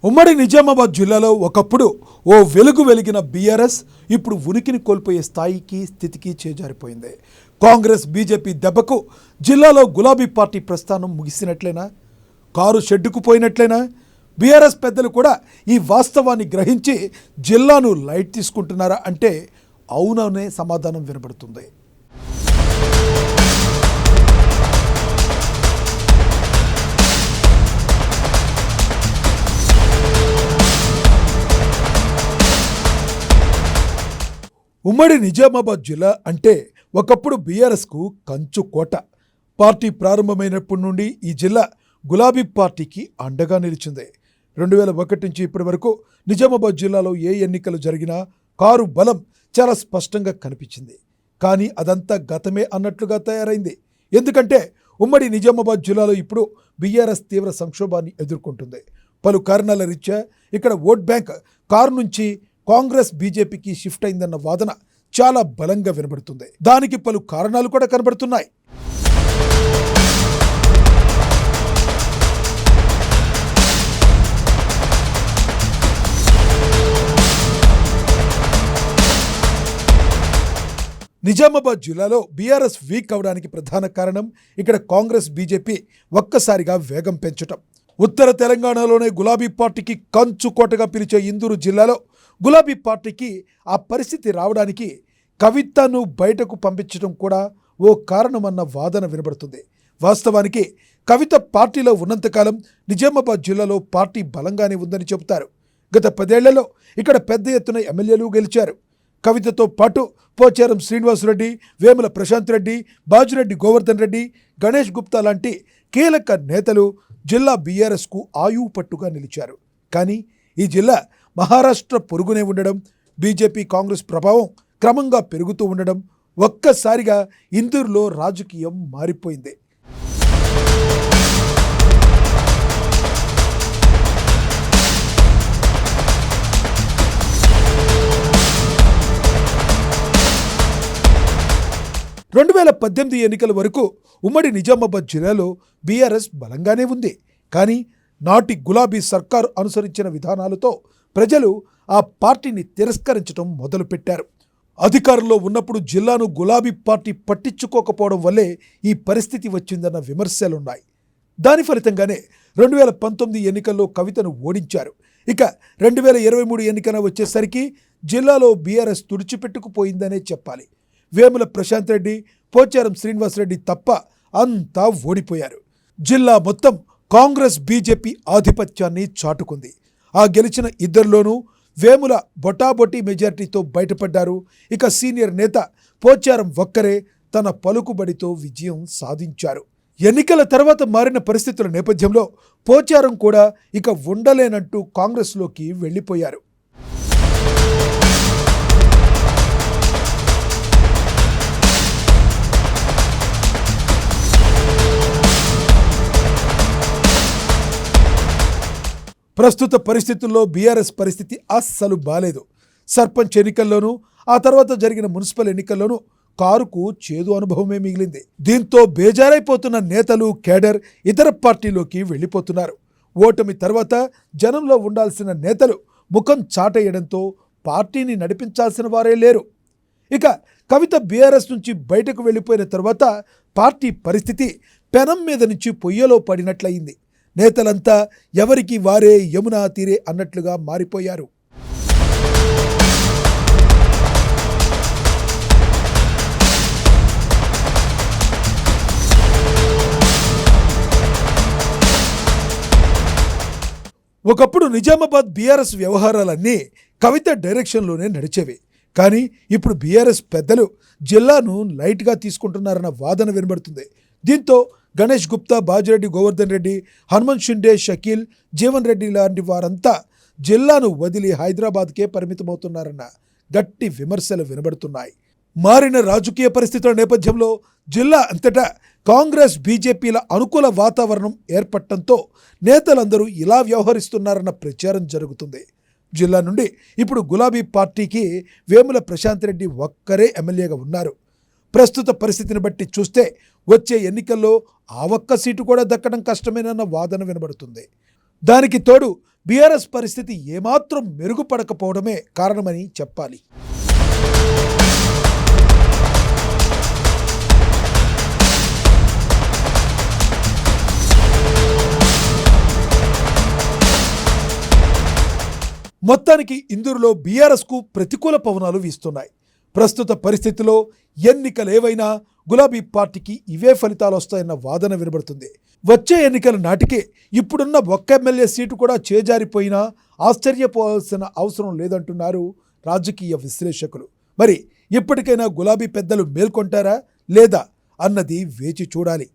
ఉమ్మడి నిజామాబాద్ జిల్లాలో ఒకప్పుడు ఓ వెలుగు వెలిగిన బీఆర్ఎస్ ఇప్పుడు ఉనికిని కోల్పోయే స్థితికి చేజారిపోయింది. కాంగ్రెస్ బీజేపీ దెబ్బకు జిల్లాలో గులాబీ పార్టీ ప్రస్థానం ముగిసినట్లేనా, కారు షెడ్డుకు పోయినట్లేనా? బీఆర్ఎస్ పెద్దలు కూడా ఈ వాస్తవాన్ని గ్రహించి జిల్లాను లైట్ తీసుకుంటున్నారా అంటే అవుననే సమాధానం వినబడుతుంది. ఉమ్మడి నిజామాబాద్ జిల్లా అంటే ఒకప్పుడు బీఆర్ఎస్కు కంచు కోట. పార్టీ ప్రారంభమైనప్పటి నుండి ఈ జిల్లా గులాబీ పార్టీకి అండగా నిలిచింది. 2001 నుంచి ఇప్పటి వరకు నిజామాబాద్ జిల్లాలో ఏ ఎన్నికలు జరిగినా కారు బలం చాలా స్పష్టంగా కనిపించింది. కానీ అదంతా గతమే అన్నట్లుగా తయారైంది. ఎందుకంటే ఉమ్మడి నిజామాబాద్ జిల్లాలో ఇప్పుడు బీఆర్ఎస్ తీవ్ర సంక్షోభాన్ని ఎదుర్కొంటుంది. పలు కారణాల రీత్యా ఇక్కడ ఓట్ బ్యాంక్ కారు నుంచి కాంగ్రెస్ బీజేపీకి షిఫ్ట్ అయిందన్న వాదన చాలా బలంగా వినబడుతుంది. దానికి పలు కారణాలు కూడా కనబడుతున్నాయి. నిజామాబాద్ జిల్లాలో బీఆర్ఎస్ వీక్ అవడానికి ప్రధాన కారణం ఇక్కడ కాంగ్రెస్ బీజేపీ ఒక్కసారిగా వేగం పెంచటం. ఉత్తర తెలంగాణలోనే గులాబీ పార్టీకి కంచుకోటగా పిలిచే ఇందూరు జిల్లాలో గులాబీ పార్టీకి ఆ పరిస్థితి రావడానికి కవితను బయటకు పంపించడం కూడా ఓ కారణమన్న వాదన వినబడుతుంది. వాస్తవానికి కవిత పార్టీలో ఉన్నంతకాలం నిజామాబాద్ జిల్లాలో పార్టీ బలంగానే ఉందని చెబుతారు. గత 10 ఏళ్లలో ఇక్కడ పెద్ద ఎత్తున ఎమ్మెల్యేలు గెలిచారు. కవితతో పాటు పోచారం శ్రీనివాసరెడ్డి, వేముల ప్రశాంత్ రెడ్డి, బాజిరెడ్డి గోవర్ధన్ రెడ్డి, గణేష్ గుప్తా లాంటి కీలక నేతలు జిల్లా బీఆర్ఎస్కు ఆయువు పట్టుగా నిలిచారు. కానీ ఈ జిల్లా మహారాష్ట్ర పొరుగునే ఉండడం, బీజేపీ కాంగ్రెస్ ప్రభావం క్రమంగా పెరుగుతూ ఉండడం ఒక్కసారిగా ఇందూరులో రాజకీయం మారిపోయింది. రెండు 2018 ఎన్నికల వరకు ఉమ్మడి నిజామాబాద్ జిల్లాలో బీఆర్ఎస్ బలంగానే ఉంది. కానీ నాటి గులాబీ సర్కారు అనుసరించిన విధానాలతో ప్రజలు ఆ పార్టీని తిరస్కరించడం మొదలుపెట్టారు. అధికారంలో ఉన్నప్పుడు జిల్లాను గులాబీ పార్టీ పట్టించుకోకపోవడం వల్లే ఈ పరిస్థితి వచ్చిందన్న విమర్శలున్నాయి. దాని ఫలితంగానే 2019 ఎన్నికల్లో కవితను ఓడించారు. ఇక 2023 ఎన్నికన వచ్చేసరికి జిల్లాలో బీఆర్ఎస్ తుడిచిపెట్టుకుపోయిందనే చెప్పాలి. వేముల ప్రశాంత్ రెడ్డి, పోచారం శ్రీనివాసరెడ్డి తప్ప అంతా ఓడిపోయారు. జిల్లా మొత్తం కాంగ్రెస్ బీజేపీ ఆధిపత్యాన్ని చాటుకుంది. ఆ గెలిచిన ఇద్దరిలోనూ వేముల బొటాబొటీ మెజారిటీతో బయటపడ్డారు. ఇక సీనియర్ నేత పోచారం ఒక్కరే తన పలుకుబడితో విజయం సాధించారు. ఎన్నికల తర్వాత మారిన పరిస్థితుల నేపథ్యంలో పోచారం కూడా ఇక ఉండలేనంటూ కాంగ్రెస్లోకి వెళ్ళిపోయారు. ప్రస్తుత పరిస్థితుల్లో బీఆర్ఎస్ పరిస్థితి అస్సలు బాలేదు. సర్పంచ్ ఎన్నికల్లోనూ ఆ తర్వాత జరిగిన మున్సిపల్ ఎన్నికల్లోనూ కారుకు చేదు అనుభవమే మిగిలింది. దీంతో బేజారైపోతున్న నేతలు, కేడర్ ఇతర పార్టీలోకి వెళ్ళిపోతున్నారు. ఓటమి తర్వాత జనంలో ఉండాల్సిన నేతలు ముఖం చాటేయడంతో పార్టీని నడిపించాల్సిన వారే లేరు. ఇక కవిత బీఆర్ఎస్ నుంచి బయటకు వెళ్ళిపోయిన తర్వాత పార్టీ పరిస్థితి పెనం మీద నుంచి పొయ్యలో పడినట్లయింది. నేతలంతా ఎవరికి వారే యమునా తీరే అన్నట్లుగా మారిపోయారు. ఒకప్పుడు నిజామాబాద్ బీఆర్ఎస్ వ్యవహారాలన్నీ కవిత డైరెక్షన్లోనే నడిచేవి. కానీ ఇప్పుడు బీఆర్ఎస్ పెద్దలు జిల్లాను లైట్గా తీసుకుంటున్నారన్న వాదన వినబడుతుంది. దీంతో గణేష్ గుప్తా, బాజిరెడ్డి గోవర్ధన్ రెడ్డి, హనుమంత్ షిండే, షకీల్, జీవన్ రెడ్డి లాంటి వారంతా జిల్లాను వదిలి హైదరాబాద్కే పరిమితమవుతున్నారన్న గట్టి విమర్శలు వినబడుతున్నాయి. మారిన రాజకీయ పరిస్థితుల నేపథ్యంలో జిల్లా అంతటా కాంగ్రెస్ బీజేపీల అనుకూల వాతావరణం ఏర్పడటంతో నేతలందరూ ఇలా వ్యవహరిస్తున్నారన్న ప్రచారం జరుగుతుంది. జిల్లా నుండి ఇప్పుడు గులాబీ పార్టీకి వేముల ప్రశాంత్ రెడ్డి ఒక్కరే ఎమ్మెల్యేగా ఉన్నారు. ప్రస్తుత పరిస్థితిని బట్టి చూస్తే వచ్చే ఎన్నికల్లో ఆ ఒక్క సీటు కూడా దక్కడం కష్టమేనన్న వాదన వినబడుతుంది. దానికి తోడు బీఆర్ఎస్ పరిస్థితి ఏమాత్రం మెరుగుపడకపోవడమే కారణమని చెప్పాలి. మొత్తానికి ఇందూరులో బీఆర్ఎస్కు ప్రతికూల పవనాలు వీస్తున్నాయి. ప్రస్తుత పరిస్థితిలో ఎన్నికలేవైనా గులాబీ పార్టీకి ఇవే ఫలితాలు వస్తాయన్న వాదన వినబడుతుంది. వచ్చే ఎన్నికల నాటికే ఇప్పుడున్న ఒక్క ఎమ్మెల్యే సీటు కూడా చేజారిపోయినా ఆశ్చర్యపోవాల్సిన అవసరం లేదంటున్నారు రాజకీయ విశ్లేషకులు. మరి ఇప్పటికైనా గులాబీ పెద్దలు మేల్కొంటారా లేదా అన్నది వేచి చూడాలి.